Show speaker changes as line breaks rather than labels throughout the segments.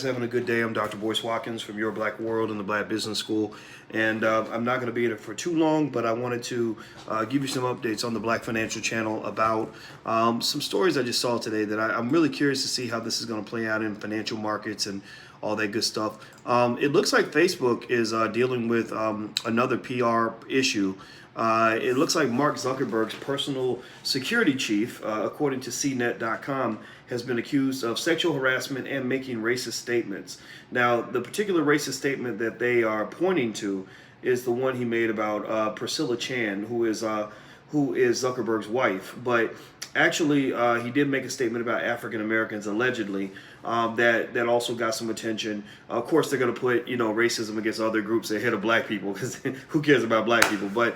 Having a good day. I'm Dr. Boyce Watkins from Your Black World and the Black Business School, and I'm not going to be in it for too long, but I wanted to give you some updates on the Black Financial Channel about some stories I just saw today that I'm really curious to see how this is going to play out in financial markets and all that good stuff. It looks like Facebook is dealing with another PR issue. It looks like Mark Zuckerberg's personal security chief, according to CNET.com, has been accused of sexual harassment and making racist statements. Now, the particular racist statement that they are pointing to is the one he made about Priscilla Chan, who is Zuckerberg's wife. But actually, he did make a statement about African Americans, allegedly, that also got some attention. Of course, they're going to put racism against other groups ahead of black people, because who cares about black people? But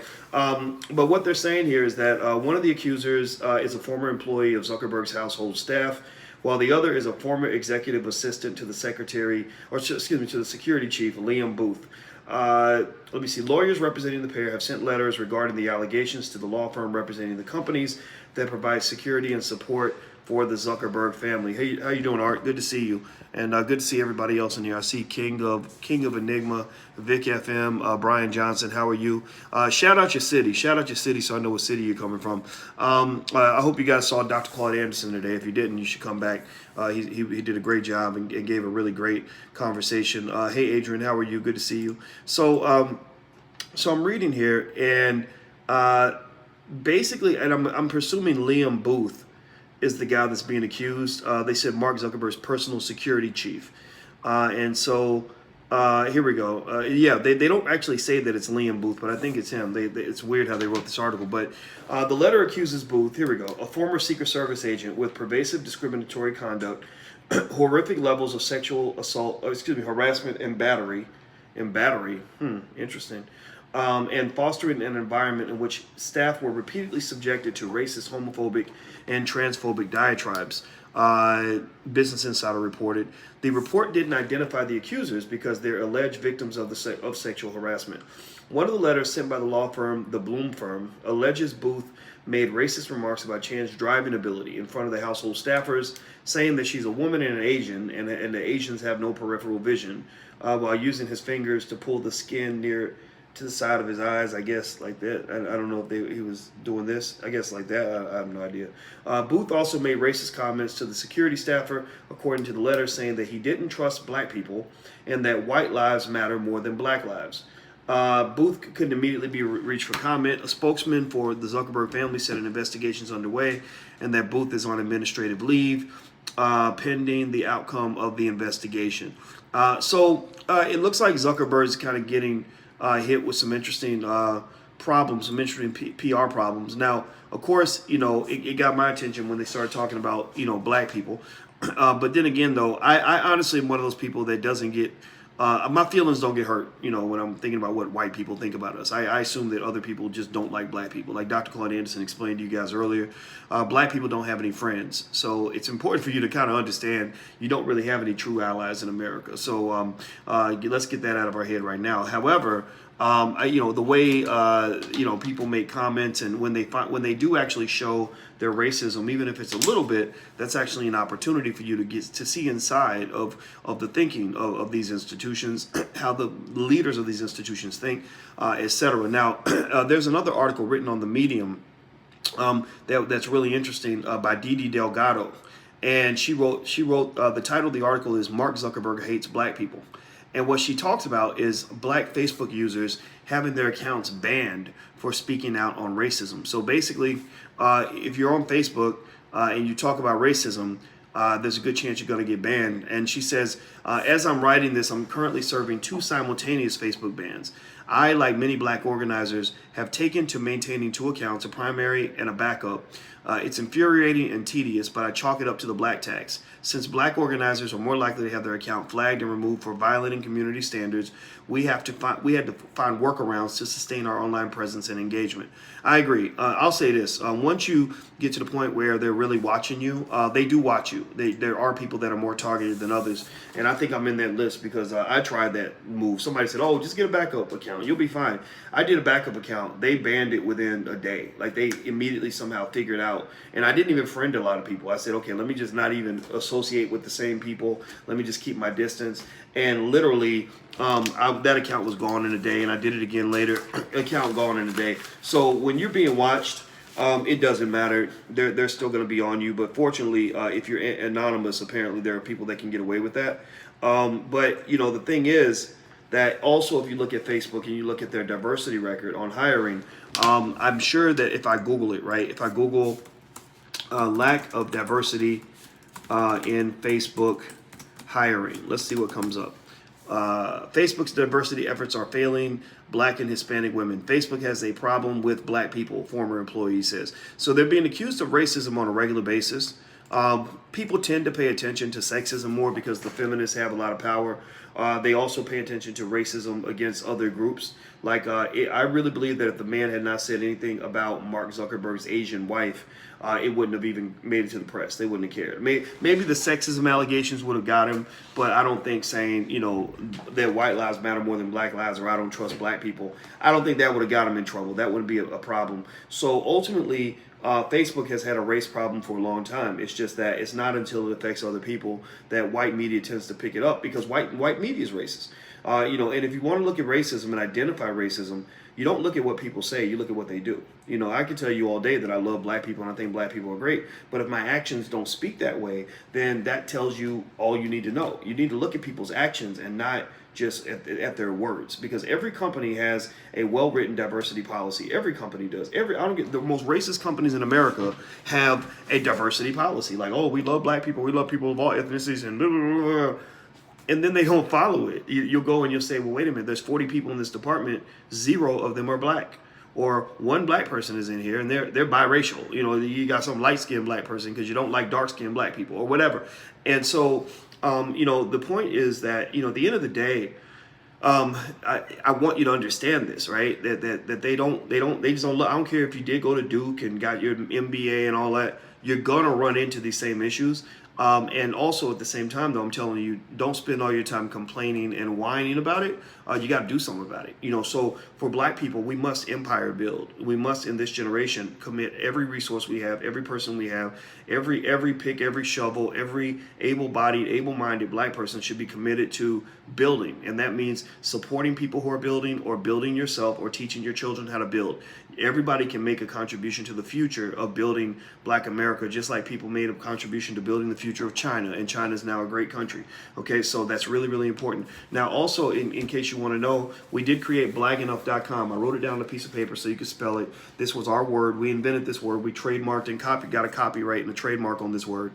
what they're saying here is that one of the accusers is a former employee of Zuckerberg's household staff, while the other is a former executive assistant to the secretary, or excuse me, to the security chief, Liam Booth. Let me see. Lawyers representing the pair have sent letters regarding the allegations to the law firm representing the companies that provide security and support for the Zuckerberg family. Hey, how you doing, Art? Good to see you, and good to see everybody else in here. I see King of Enigma, Vic FM, Brian Johnson. How are you? Shout out your city. Shout out your city, so I know what city you're coming from. I hope you guys saw Dr. Claude Anderson today. If you didn't, you should come back. He did a great job and gave a really great conversation. Hey, Adrian, how are you? Good to see you. So I'm reading here, and basically, and I'm presuming Liam Booth is the guy that's being accused. They said Mark Zuckerberg's personal security chief. And so here we go. Yeah, they don't actually say that it's Liam Booth, but I think it's him. It's weird how they wrote this article. But the letter accuses Booth, here we go, a former Secret Service agent with pervasive discriminatory conduct, horrific levels of sexual assault, harassment and battery. Interesting. And fostering an environment in which staff were repeatedly subjected to racist, homophobic, and transphobic diatribes. Business Insider reported. The report didn't identify the accusers because they're alleged victims of sexual harassment. One of the letters sent by the law firm, the Bloom Firm, alleges Booth made racist remarks about Chan's driving ability in front of the household staffers, saying that she's a woman and an Asian, and the Asians have no peripheral vision, while using his fingers to pull the skin near to the side of his eyes, I guess, like that. I don't know if he was doing this. I guess like that. I have no idea. Booth also made racist comments to the security staffer, according to the letter, saying that he didn't trust black people and that white lives matter more than black lives. Booth couldn't immediately be reached for comment. A spokesman for the Zuckerberg family said an investigation is underway and that Booth is on administrative leave pending the outcome of the investigation. So it looks like Zuckerberg's kind of getting hit with some interesting problems, some interesting PR problems. Now, of course, it got my attention when they started talking about, black people. But then again, though, I honestly am one of those people that doesn't get, my feelings don't get hurt, when I'm thinking about what white people think about us. I assume that other people just don't like black people. Like Dr. Claude Anderson explained to you guys earlier, black people don't have any friends. So it's important for you to kind of understand you don't really have any true allies in America. So let's get that out of our head right now. However, the way people make comments, and when they do actually show their racism, even if it's a little bit, that's actually an opportunity for you to get to see inside of the thinking of these institutions, how the leaders of these institutions think, etc. Now, there's another article written on the Medium that's really interesting by Didi Delgado, and she wrote the title of the article is "Mark Zuckerberg Hates Black People." And what she talks about is black Facebook users having their accounts banned for speaking out on racism. So basically, if you're on Facebook and you talk about racism, there's a good chance you're going to get banned. And she says, as I'm writing this, I'm currently serving 2 simultaneous Facebook bans. I, like many black organizers, have taken to maintaining 2 accounts, a primary and a backup. It's infuriating and tedious, but I chalk it up to the black tax. Since black organizers are more likely to have their account flagged and removed for violating community standards, we had to find workarounds to sustain our online presence and engagement. I agree. I'll say this. Once you get to the point where they're really watching you, they do watch you. There are people that are more targeted than others. And I think I'm in that list because I tried that move. Somebody said, oh, just get a backup account. account. You'll be fine. I did a backup account. They banned it within a day. Like they immediately somehow figured out. And I didn't even friend a lot of people. I said, okay, let me just not even associate with the same people. Let me just keep my distance. And literally, that account was gone in a day. And I did it again later. Account gone in a day. So when you're being watched, it doesn't matter. They're still going to be on you. But fortunately, if you're anonymous, apparently there are people that can get away with that. But you know, the thing is that also if you look at Facebook and you look at their diversity record on hiring, I'm sure that if I Google it, right, if I Google lack of diversity in Facebook hiring, let's see what comes up. Facebook's diversity efforts are failing Black and Hispanic women. Facebook has a problem with Black people, former employee says. So they're being accused of racism on a regular basis. People tend to pay attention to sexism more because the feminists have a lot of power. They also pay attention to racism against other groups. Like, I really believe that if the man had not said anything about Mark Zuckerberg's Asian wife, it wouldn't have even made it to the press. They wouldn't have cared. Maybe the sexism allegations would have got him, but I don't think saying, you know, that white lives matter more than black lives, or I don't trust black people, I don't think that would have got him in trouble. That would be a problem. So ultimately, Facebook has had a race problem for a long time. It's just that it's not until it affects other people that white media tends to pick it up, because white media is racist. You know, and if you want to look at racism and identify racism, you don't look at what people say, you look at what they do. You know, I can tell you all day that I love black people and I think black people are great, but if my actions don't speak that way, then that tells you all you need to know. You need to look at people's actions and not just at their words, because every company has a well-written diversity policy. Every company does. I don't get the most racist companies in America have a diversity policy. Like, oh, we love black people, we love people of all ethnicities, and blah, blah, blah, blah. And then they don't follow it. You'll go and you'll say, well, wait a minute, there's 40 people in this department, 0 of them are black. Or one black person is in here and they're biracial. You know, you got some light-skinned black person because you don't like dark-skinned black people or whatever. And so, you know, the point is that, you know, at the end of the day, I want you to understand this, right? That they just don't look. I don't care if you did go to Duke and got your MBA and all that, you're gonna run into these same issues. And also at the same time, though, I'm telling you, don't spend all your time complaining and whining about it. You got to do something about it. You know, so for black people, we must empire build. We must, in this generation, commit every resource we have, every person we have, every pick, every shovel, every able-bodied, able-minded black person should be committed to building. And that means supporting people who are building, or building yourself, or teaching your children how to build. Everybody can make a contribution to the future of building Black America, just like people made a contribution to building the future of China, and China is now a great country. Okay, so that's really, really important. Now, also, in case you want to know, we did create blagenough.com. I wrote it down on a piece of paper so you could spell it. This was our word. We invented this word. We trademarked and got a copyright and a trademark on this word.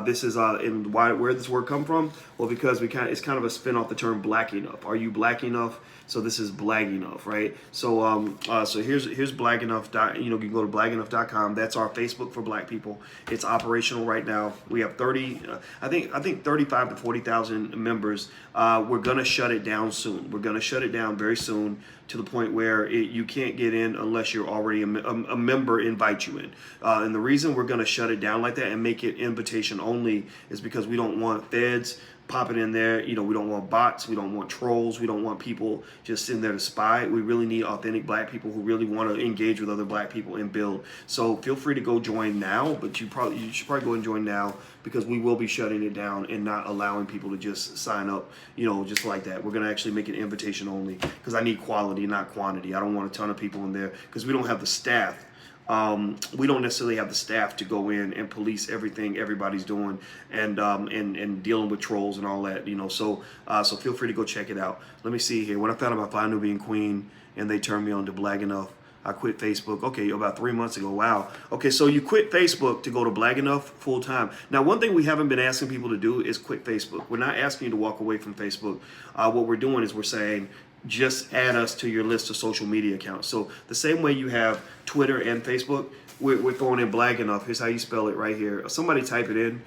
This is and where this word come from? Well, because it's kind of a spin off the term black enough. Are you black enough? So this is Blag Enough, right? So so here's Blag Enough. You know, you can go to blagenough.com. That's our Facebook for Black people. It's operational right now. We have I think 35 to 40,000 members. We're gonna shut it down soon. We're gonna shut it down very soon, to the point where you can't get in unless you're already a member invite you in. And the reason we're gonna shut it down like that and make it invitation only is because we don't want feds popping in there. You know, we don't want bots, we don't want trolls, we don't want people just sitting there to spy. We really need authentic black people who really want to engage with other black people and build. So feel free to go join now, but you should probably go and join now, because we will be shutting it down and not allowing people to just sign up, you know, just like that. We're going to actually make it invitation only, because I need quality, not quantity. I don't want a ton of people in there, because we don't have the staff. We don't necessarily have the staff to go in and police everything everybody's doing, and dealing with trolls and all that, you know. So so feel free to go check it out. Let me see here. When I found out about Fly Nubian Queen and they turned me on to Blag Enough, I quit Facebook. Okay, about 3 months ago. Wow. Okay, so you quit Facebook to go to Blag Enough full time. Now, one thing we haven't been asking people to do is quit Facebook. We're not asking you to walk away from Facebook. What we're doing is we're saying, just add us to your list of social media accounts. So the same way you have Twitter and Facebook, we're throwing in Blag Enough. Here's how you spell it right here. Somebody type it in,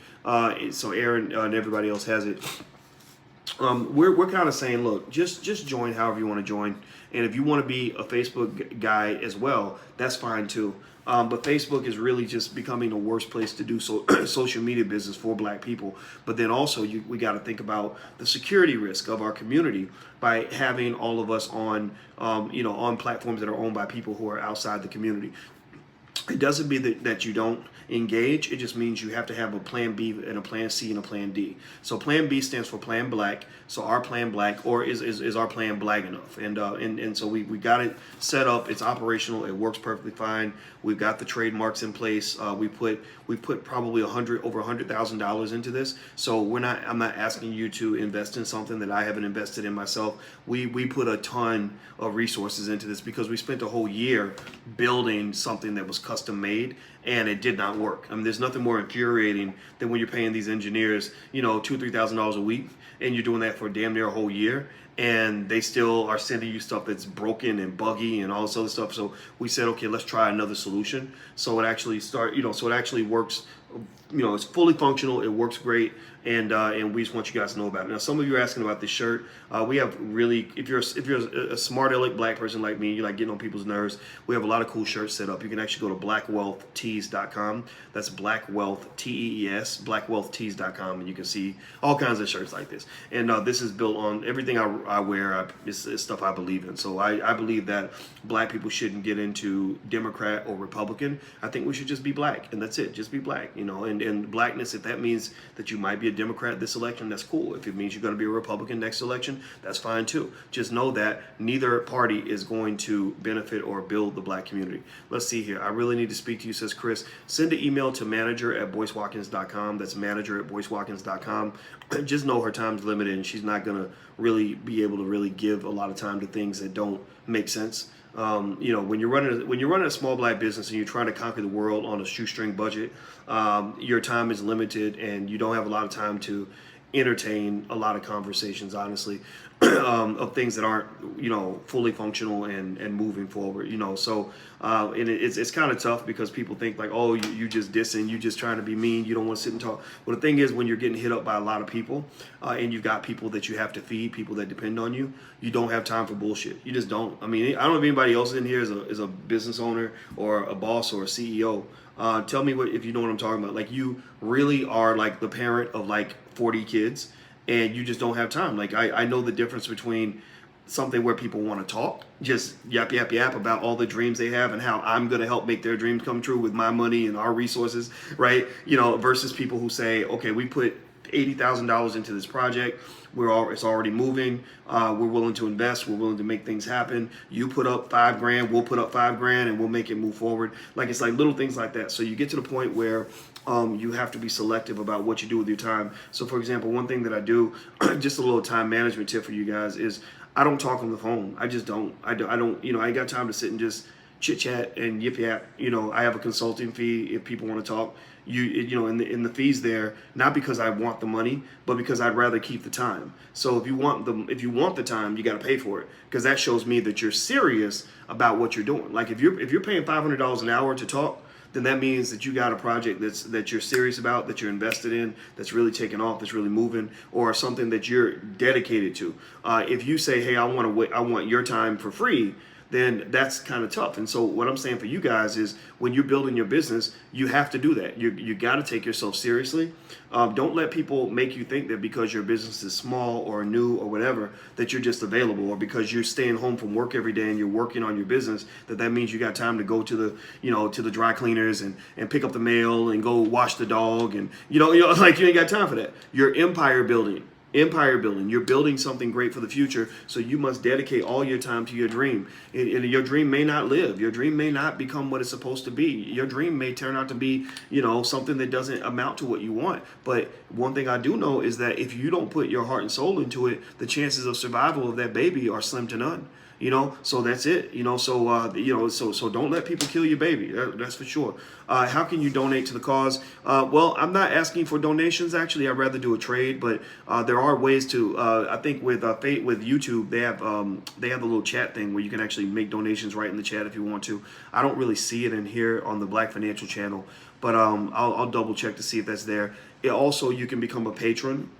so Aaron and everybody else has it. We're kind of saying, look, just join however you want to join. And if you want to be a Facebook guy as well, that's fine too. But Facebook is really just becoming the worst place to do social media business for Black people. But then also we got to think about the security risk of our community by having all of us on, on platforms that are owned by people who are outside the community. It doesn't mean that you don't engage. It just means you have to have a plan B and a plan C and a plan D. So plan B stands for Plan Black. So our Plan Black, or is our plan Black enough? And so we got it set up. It's operational. It works perfectly fine. We've got the trademarks in place. We put probably over $100,000 into this. So I'm not asking you to invest in something that I haven't invested in myself. We put a ton of resources into this because we spent a whole year building something that was custom made, and it did not work. I mean, there's nothing more infuriating than when you're paying these engineers, $2,000-$3,000 a week, and you're doing that for damn near a whole year, and they still are sending you stuff that's broken and buggy and all this other stuff. So we said, okay, let's try another solution. So it actually so it actually works. It's fully functional. It works great, and we just want you guys to know about it. Now, some of you are asking about this shirt. We have really, if you're a smart aleck Black person like me, you like getting on people's nerves. We have a lot of cool shirts set up. You can actually go to blackwealthtees.com. That's blackwealth, TEES, blackwealthtees.com, and you can see all kinds of shirts like this. And this is built on everything I wear. Is stuff I believe in. So I believe that Black people shouldn't get into Democrat or Republican. I think we should just be Black, and that's it. Just be Black, and Blackness. If that means that you might be a Democrat this election, that's cool. If it means you're going to be a Republican next election, that's fine too. Just know that neither party is going to benefit or build the Black community. Let's see here. I really need to speak to you, says Chris. Send an email to manager@boycewatkins.com. That's manager@boycewatkins.com. Just know her time's limited, and she's not going to really be able to really give a lot of time to things that don't make sense. When you're running a small Black business and you're trying to conquer the world on a shoestring budget, your time is limited, and you don't have a lot of time to entertain a lot of conversations, honestly, of things that aren't, fully functional and moving forward, So and it's kind of tough because people think like, oh, you just dissing, you just trying to be mean, you don't want to sit and talk. Well, the thing is, when you're getting hit up by a lot of people, and you've got people that you have to feed, people that depend on you, you don't have time for bullshit. You just don't. I mean, I don't know if anybody else in here is a business owner or a boss or a CEO. Tell me if you know what I'm talking about. Like, you really are like the parent of like 40 kids, and you just don't have time. Like, I know the difference between something where people want to talk, just yap about all the dreams they have and how I'm going to help make their dreams come true with my money and our resources, right? Versus people who say, okay, we put $80,000 into this project. It's already moving. We're willing to invest. We're willing to make things happen. You put up $5,000, we'll put up $5,000, and we'll make it move forward. Like, it's like little things like that. So you get to the point where you have to be selective about what you do with your time. So, for example, one thing that I do, just a little time management tip for you guys, is I don't talk on the phone. I just don't. I don't. I ain't got time to sit and just chit chat and yip yap. I have a consulting fee if people want to talk. In the fees there, not because I want the money, but because I'd rather keep the time. So if you want the time, you got to pay for it, because that shows me that you're serious about what you're doing. Like, if you're paying $500 an hour to talk, then that means that you got a project that you're serious about, that you're invested in, that's really taking off, that's really moving, or something that you're dedicated to. If you say, hey, I want your time for free, then that's kind of tough. And so what I'm saying for you guys is, when you're building your business, you have to do that. You got to take yourself seriously. Don't let people make you think that because your business is small or new or whatever, that you're just available, or because you're staying home from work every day and you're working on your business, that means you got time to go to the dry cleaners and pick up the mail and go wash the dog, and like, you ain't got time for that. You're empire building. You're building something great for the future, so you must dedicate all your time to your dream. And your dream may not live. Your dream may not become what it's supposed to be. Your dream may turn out to be, something that doesn't amount to what you want. But one thing I do know is that if you don't put your heart and soul into it, the chances of survival of that baby are slim to none. So that's it. So don't let people kill your baby. That's for sure. How can you donate to the cause? Well, I'm not asking for donations. Actually, I'd rather do a trade, but there are ways to. I think with YouTube, they have a little chat thing where you can actually make donations right in the chat if you want to. I don't really see it in here on the Black Financial Channel, but I'll double check to see if that's there. Also, you can become a patron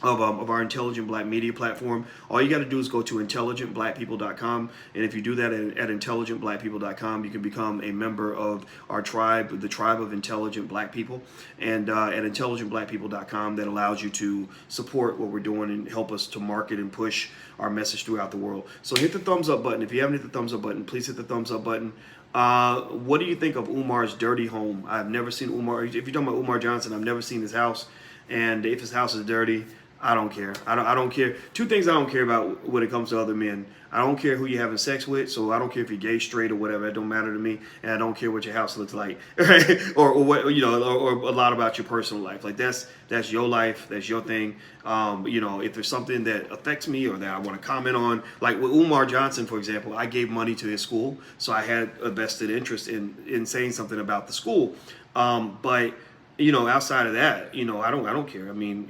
of our Intelligent Black Media platform. All you got to do is go to intelligentblackpeople.com, and if you do that at intelligentblackpeople.com, you can become a member of our tribe, the tribe of intelligent Black people. And at intelligentblackpeople.com, that allows you to support what we're doing and help us to market and push our message throughout the world. So hit the thumbs up button. If you haven't hit the thumbs up button, please hit the thumbs up button. What do you think of Umar's dirty home? I've never seen Umar. If you're talking about Umar Johnson, I've never seen his house, and if his house is dirty, I don't care. I don't care. Two things I don't care about when it comes to other men. I don't care who you're having sex with, so I don't care if you're gay, straight, or whatever. It don't matter to me, and I don't care what your house looks like, right? or what or a lot about your personal life. Like that's your life, that's your thing. If there's something that affects me or that I want to comment on, like with Umar Johnson, for example, I gave money to his school, so I had a vested interest in saying something about the school, but. Outside of that, I don't care. I mean,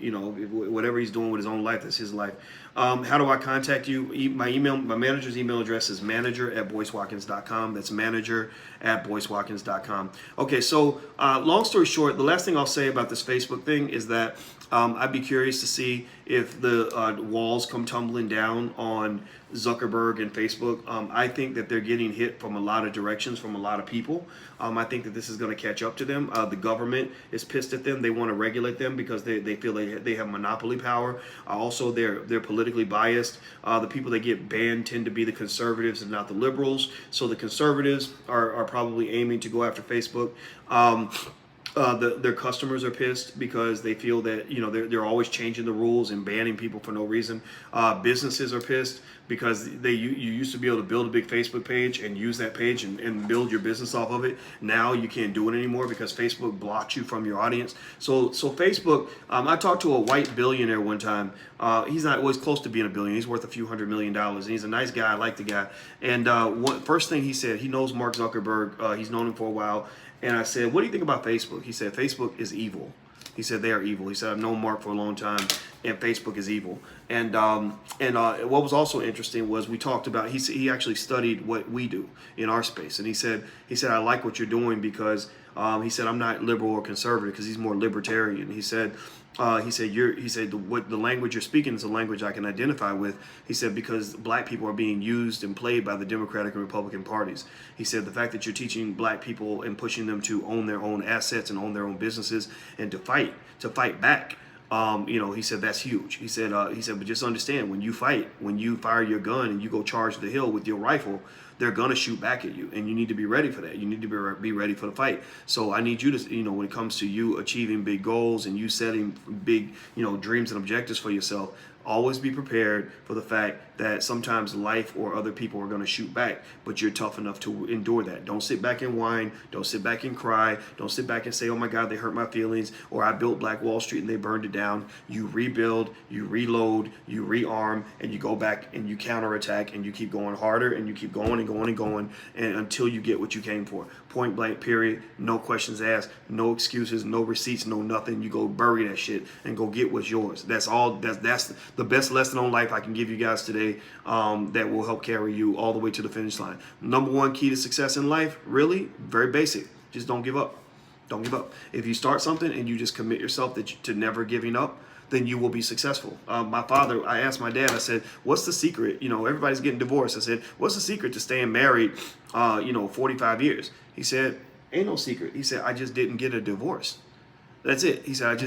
whatever he's doing with his own life, that's his life. How do I contact you? My manager's email address is manager@boycewatkins.com. That's manager@boycewatkins.com. Okay, so long story short, the last thing I'll say about this Facebook thing is that I'd be curious to see if the walls come tumbling down on Zuckerberg and Facebook. I think that they're getting hit from a lot of directions from a lot of people. I think that this is going to catch up to them. The government is pissed at them. They want to regulate them because they feel they have monopoly power. Also, they're politically biased. The people that get banned tend to be the conservatives and not the liberals. So the conservatives are probably aiming to go after Facebook. Their customers are pissed because they feel that they're always changing the rules and banning people for no reason. Businesses are pissed because you used to be able to build a big Facebook page and use that page and build your business off of it. Now you can't do it anymore because Facebook blocks you from your audience. So Facebook, I talked to a white billionaire one time. He's not always close to being a billionaire. He's worth a few $100 million. And he's a nice guy. I like the guy. And first thing he said, he knows Mark Zuckerberg. He's known him for a while. And I said, what do you think about Facebook? He said, Facebook is evil. He said, they are evil. He said, I've known Mark for a long time, and Facebook is evil. And what was also interesting was we talked about, he actually studied what we do in our space. And he said, I like what you're doing because, he said, I'm not liberal or conservative because he's more libertarian. He said, the language you're speaking is a language I can identify with. He said, because black people are being used and played by the Democratic and Republican parties. He said, the fact that you're teaching black people and pushing them to own their own assets and own their own businesses and to fight back. He said, that's huge. He said, but just understand when you fight, when you fire your gun and you go charge the hill with your rifle, they're going to shoot back at you, and you need to be ready for that. You need to be ready for the fight. So I need you to, when it comes to you achieving big goals and you setting big, dreams and objectives for yourself, always be prepared for the fact that sometimes life or other people are going to shoot back, but you're tough enough to endure that. Don't sit back and whine. Don't sit back and cry. Don't sit back and say, oh my God, they hurt my feelings, or I built Black Wall Street and they burned it down. You rebuild, you reload, you rearm, and you go back and you counterattack, and you keep going harder, and you keep going and going and going, and until you get what you came for. Point blank, period. No questions asked, no excuses, no receipts, no nothing. You go bury that shit and go get what's yours. That's all. That's the best lesson on life I can give you guys today, that will help carry you all the way to the finish line. Number one key to success in life, really, very basic. Just don't give up. Don't give up. If you start something and you just commit yourself to never giving up, then you will be successful. My father, I asked my dad, I said, what's the secret? Everybody's getting divorced. I said, what's the secret to staying married, 45 years? He said, ain't no secret. He said, I just didn't get a divorce. That's it. He said,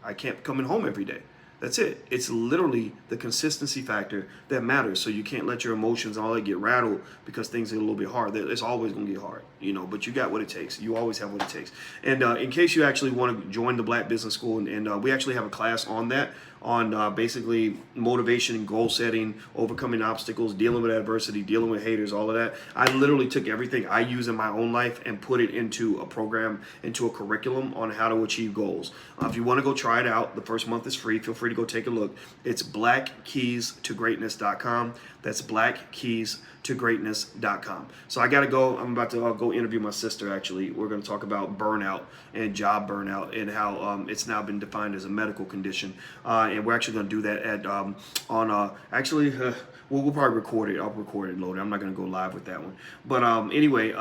I kept coming home every day. That's it. It's literally the consistency factor that matters. So you can't let your emotions and all that get rattled because things are a little bit hard. It's always going to get hard, but you got what it takes. You always have what it takes. And in case you actually want to join the Black Business School, and we actually have a class on that, on basically motivation and goal setting, overcoming obstacles, dealing with adversity, dealing with haters, all of that. I literally took everything I use in my own life and put it into a program, into a curriculum on how to achieve goals. If you want to go try it out, the first month is free. Feel free to go take a look. It's blackkeystogreatness.com. That's blackkeystogreatness.com. So I got to go. I'm about to go interview my sister, actually. We're going to talk about burnout and job burnout and how it's now been defined as a medical condition. And we're actually going to do that at we'll probably record it. I'll record it and load it. I'm not going to go live with that one. But anyway,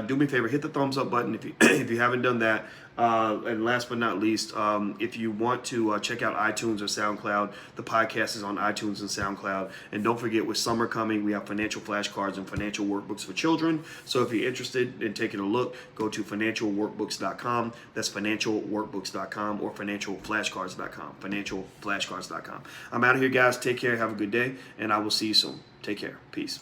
do me a favor, hit the thumbs up button if you if you haven't done that. And last but not least, if you want to check out iTunes or SoundCloud, the podcast is on iTunes and SoundCloud. And don't forget, with summer coming, we have financial flashcards and financial workbooks for children. So if you're interested in taking a look, go to financialworkbooks.com. That's financialworkbooks.com or financialflashcards.com. Financialflashcards.com. I'm out of here, guys. Take care. Have a good day. And I will see you soon. Take care. Peace.